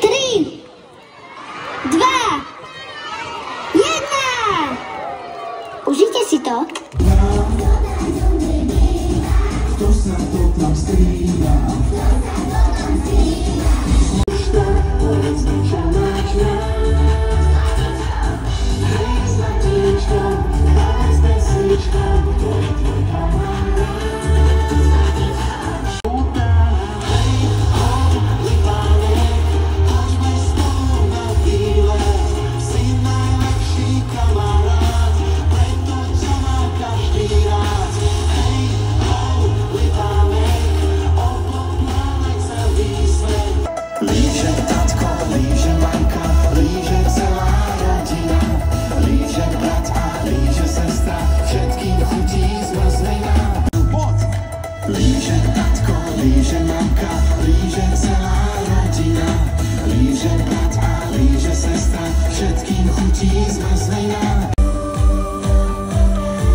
3, 2, 1. Užite si to. Kto sa to tam skrýva? Už to povedz mi, čo máš rád. Hej, zlatíčko, povedz pesničko, to je tvoj kamarát. Líže tatko, líže mamka, líže celá rodina, líže brat a líže sestra, všetkým chutí zmrzlina. Poď! Líže tatko, líže mamka, líže celá rodina, líže brat a líže sestra, všetkým chutí zmrzlina.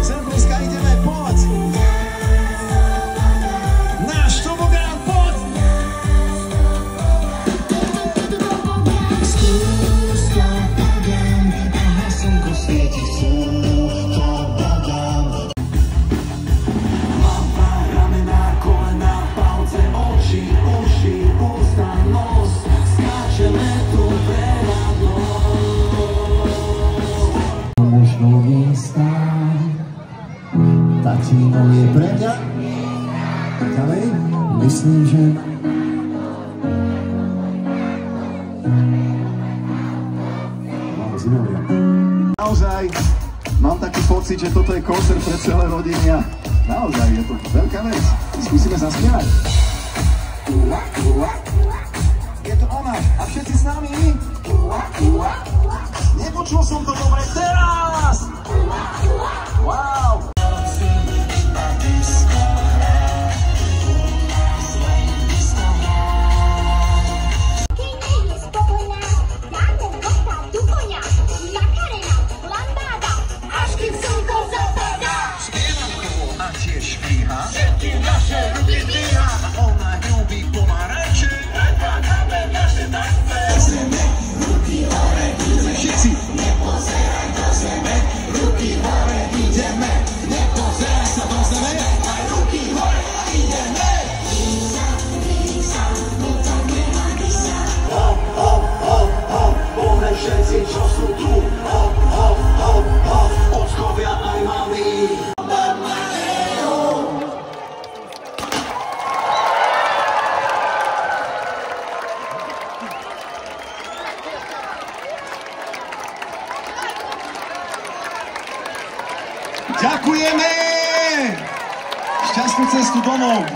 Sem blízka ideme, poď! Náš tobogán, poď! Možno vystať, tatino je pre mňa. Ďalej, myslím, že naozaj mám taký pocit, že toto je koncert pre celé rodiny a naozaj je to veľká vec. Skúsime zaspievať. Je to ona a všetci s nami. Nepočul som to dobre teraz! Wow! Všetkým naše ruky dvíha a ona ľúbi pomaranče. Prekladáme naše tance. Zeme, ruky hore, ideme všetci. Nepozeraj do zeme, ruky hore, ideme. Nepozeraj sa do zeme, aj ruky hore a ideme. Líza, no tak nemaj sa. Hop, hop, hop, hop, poďme všetci, čo sú tu. Hop, hop, hop, hop, ockovia aj mami. Ďakujeme! Šťastnú cestu domov!